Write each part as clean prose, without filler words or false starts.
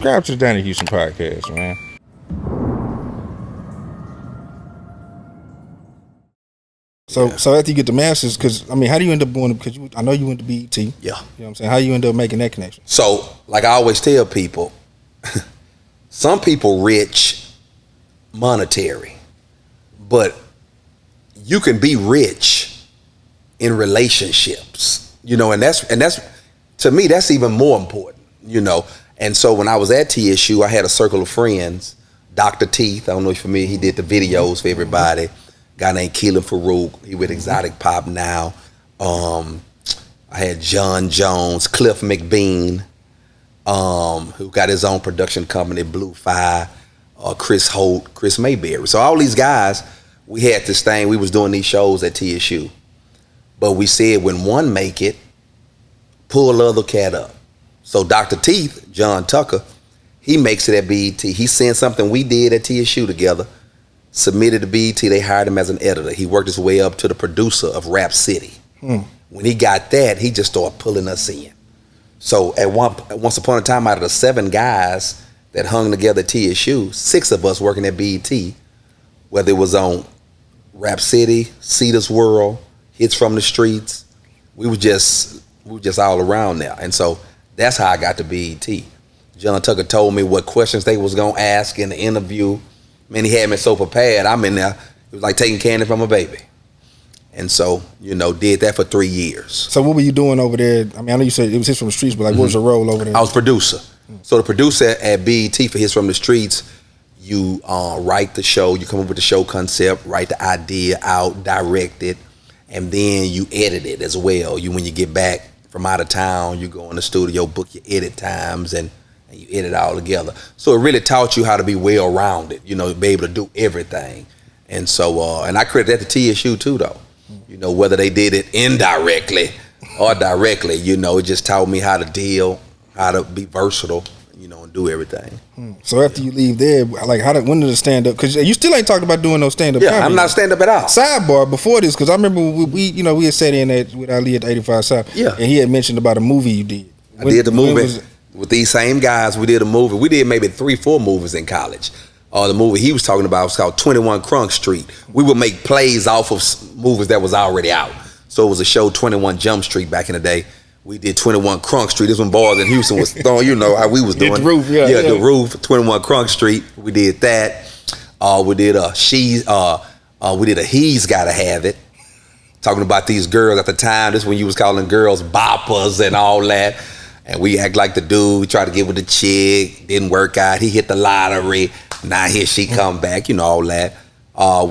subscribe to the Donnie Houston podcast, man. So after you get the masters, because I mean, how do you end up going? Because I know you went to BET. Yeah. You know what I'm saying? How you end up making that connection? So, like I always tell people, some people rich monetary, but you can be rich in relationships, you know, and that's to me, that's even more important, you know. And so when I was at TSU, I had a circle of friends. Dr. Teeth, I don't know if you're familiar, he did the videos for everybody. Guy named Keelan Farouk, he with Exotic Pop now. I had John Jones, Cliff McBean, who got his own production company, Blue Fire, Chris Holt, Chris Mayberry. So all these guys, we had this thing, we was doing these shows at TSU. But we said when one make it, pull the other cat up. So Dr. Teeth, John Tucker, he makes it at BET. He sent something we did at TSU together, submitted to BET, they hired him as an editor. He worked his way up to the producer of Rap City. When he got that, he just started pulling us in. So once upon a time, out of the 7 guys that hung together at TSU, 6 of us working at BET, whether it was on Rap City, Cedar's World, Hits from the Streets, we were just all around there. And so that's how I got to BET. John Tucker told me what questions they was gonna ask in the interview. Man, he had me so prepared. I'm in there. It was like taking candy from a baby. And so, you know, did that for 3 years. So what were you doing over there? I mean, I know you said it was Hits from the Streets, but like, what was your role over there? I was producer. So the producer at BET for Hits from the Streets, you write the show, you come up with the show concept, write the idea out, direct it, and then you edit it as well. When you get back from out of town, you go in the studio, book your edit times, and you edit it all together. So it really taught you how to be well-rounded, you know, be able to do everything. And so, and I credit that to TSU too, though. You know, whether they did it indirectly or directly, you know, it just taught me how to deal, how to be versatile, you know, and do everything. So after you leave there, like, when did the stand-up? Because you still ain't talking about doing no stand-up. Yeah, comedy. I'm not stand-up at all. Sidebar before this, because I remember we had sat in with Ali at the 85 South. Yeah. And he had mentioned about a movie you did. I did the movie with these same guys. We did a movie. We did maybe 3-4 movies in college. The movie he was talking about was called 21 Crunk Street. We would make plays off of movies that was already out. So it was a show, 21 Jump Street, back in the day. We did 21 Crunk Street. This when boys in Houston was throwing, you know how we was doing. The Roof, yeah. The Roof, 21 Crunk Street. We did that. We did a He's Gotta Have It. Talking about these girls at the time. This when you was calling girls boppers and all that. And we act like the dude. We tried to get with the chick. Didn't work out. He hit the lottery. Now here she come back. You know, all that.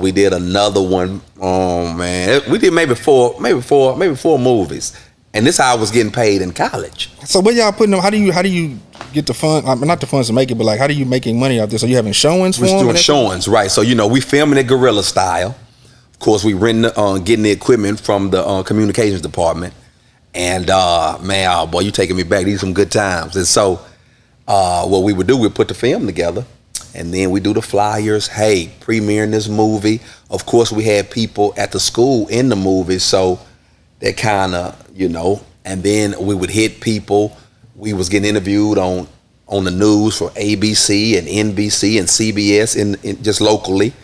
We did another one. Oh man, we did maybe four movies. And this how I was getting paid in college. So what y'all putting them? How do you get the fund? I mean, not the funds to make it, but like, how do you making money out there? So you having showings for them? We're doing showings, right? So you know, we filming it guerrilla style. Of course, we getting the equipment from the communications department. And man, boy, you taking me back. These are some good times. And so what we would do, we'd put the film together, and then we do the flyers. Hey, premiering this movie. Of course, we had people at the school in the movie, so that kind of, you know. And then we would hit people. We was getting interviewed on the news for ABC and NBC and CBS in just locally.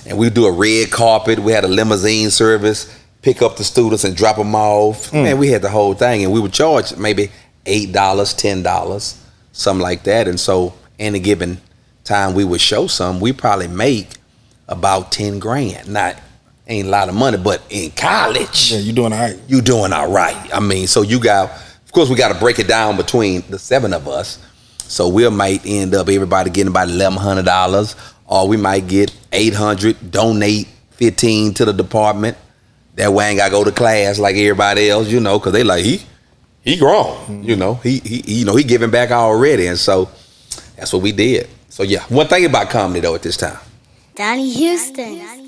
And we do a red carpet. We had a limousine service. Pick up the students and drop them off. Man, we had the whole thing, and we would charge maybe $8, $10, something like that. And so, any given time we would show some, we probably make about 10 grand. Not ain't a lot of money, but in college, yeah, you doing all right. You doing all right. I mean, so of course, we got to break it down between the 7 of us. So we might end up everybody getting about $1,100, or we might get $800. Donate $15 to the department. That way I ain't gotta go to class like everybody else, you know, because they like, he grown, you know, he giving back already. And so that's what we did. So yeah, one thing about comedy though at this time. Donnie Houston.